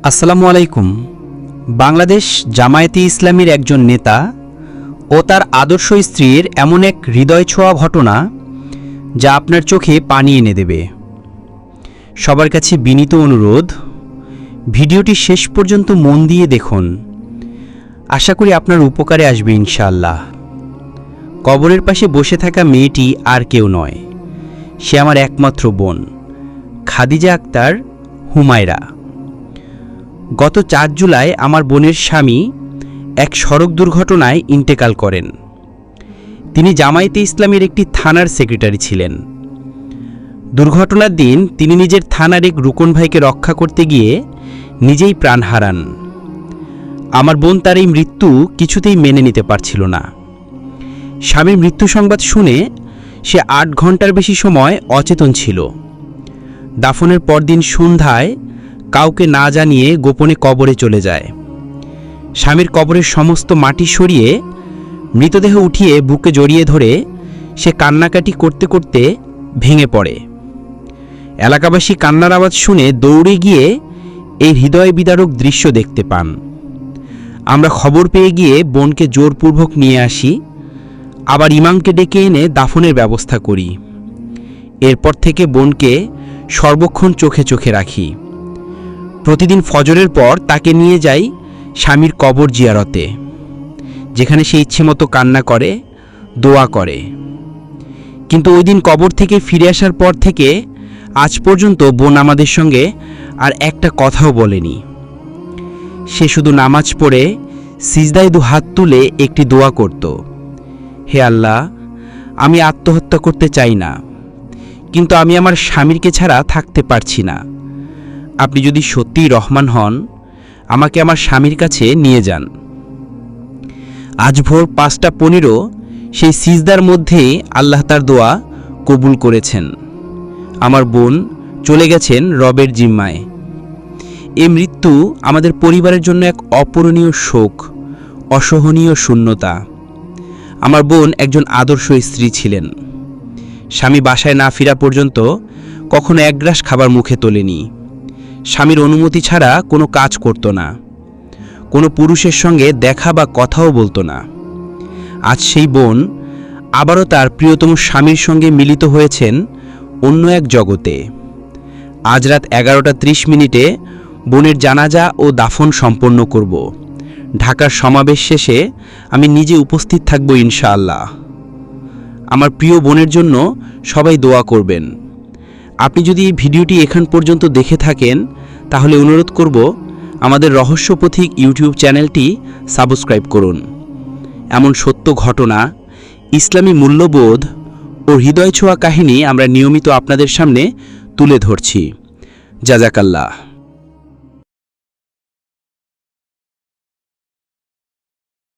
আসসালামু আলাইকুম। বাংলাদেশ জামায়াতে ইসলামীর একজন নেতা ও তার আদর্শ স্ত্রীর এমন এক হৃদয় ছোঁয়া ঘটনা যা আপনার চোখে পানি এনে দেবে। সবার কাছে বিনীত অনুরোধ, ভিডিওটি শেষ পর্যন্ত মন দিয়ে দেখুন। আশা করি আপনার উপকারে আসবে ইনশাআল্লাহ। কবরের পাশে বসে থাকা মেয়েটি আর কেউ নয়, সে আমার একমাত্র বোন খাদিজা আক্তার হুমায়রা। গত 4 জুলাই আমার বোনের স্বামী এক সড়ক দুর্ঘটনায় ইন্তেকাল করেন। তিনি জামায়াতে ইসলামীর একটি থানার সেক্রেটারি ছিলেন। দুর্ঘটনার দিন তিনি নিজের থানার এক রুকন ভাইকে রক্ষা করতে গিয়ে নিজেই প্রাণ হারান। আমার বোন তার এই মৃত্যু কিছুতেই মেনে নিতে পারছিল না। স্বামীর মৃত্যু সংবাদ শুনে সে 8 ঘন্টার বেশি সময় অচেতন ছিল। দাফনের পরদিন সন্ধ্যায় কাউকে না জানিয়ে গোপনে কবরে চলে যায়। স্বামীর কবরের সমস্ত মাটি সরিয়ে মৃতদেহ উঠিয়ে বুকে জড়িয়ে ধরে সে কান্নাকাটি করতে করতে ভেঙে পড়ে। এলাকাবাসী কান্নার আওয়াজ শুনে দৌড়ে গিয়ে এই হৃদয় বিদারক দৃশ্য দেখতে পান। আমরা খবর পেয়ে গিয়ে বোনকে জোরপূর্বক নিয়ে আসি, আবার ইমামকে ডেকে এনে দাফনের ব্যবস্থা করি। এরপর থেকে বোনকে সর্বক্ষণ চোখে চোখে রাখি। প্রতিদিন ফজরের পর তাকে নিয়ে যাই স্বামীর কবর জিয়ারতে, যেখানে সে ইচ্ছেমতো কান্না করে, দোয়া করে। কিন্তু ওই দিন কবর থেকে ফিরে আসার পর থেকে আজ পর্যন্ত বোন আমাদের সঙ্গে আর একটা কথাও বলেনি। সে শুধু নামাজ পড়ে সিজদায় 2 হাত তুলে একটি দোয়া করত, হে আল্লাহ, আমি আত্মহত্যা করতে চাই না, কিন্তু আমি আমার স্বামীরকে ছাড়া থাকতে পারছি না। আপনি যদি সত্যিই রহমান হন, আমাকে আমার স্বামীর কাছে নিয়ে যান। আজ ভোর 5:15 সেই সিজদার মধ্যেই আল্লাহ তার দোয়া কবুল করেছেন। আমার বোন চলে গেছেন রবের জিম্মায়। এই মৃত্যু আমাদের পরিবারের জন্য এক অপূরণীয় শোক, অসহনীয় শূন্যতা। আমার বোন একজন আদর্শ স্ত্রী ছিলেন। স্বামী বাসায় না ফেরা পর্যন্ত কখনো এক গ্রাস খাবার মুখে তোলেনি। স্বামীর অনুমতি ছাড়া কোনো কাজ করত না, কোনো পুরুষের সঙ্গে দেখা বা কথাও বলতো না। আজ সেই বোন আবারও তার প্রিয়তম স্বামীর সঙ্গে মিলিত হয়েছেন অন্য এক জগতে। আজ রাত 11:30 বোনের জানাজা ও দাফন সম্পন্ন করব। ঢাকার সমাবেশ শেষে আমি নিজে উপস্থিত থাকব ইনশাআল্লাহ। আমার প্রিয় বোনের জন্য সবাই দোয়া করবেন। আপনি যদি এই ভিডিওটি এখান পর্যন্ত দেখে থাকেন, তাহলে অনুরোধ করব আমাদের রহস্যপথিক ইউটিউব চ্যানেলটি সাবস্ক্রাইব করুন। এমন সত্য ঘটনা, ইসলামী মূল্যবোধ ও হৃদয় ছোঁয়া কাহিনী আমরা নিয়মিত আপনাদের সামনে তুলে ধরছি। জাযাকাল্লাহ।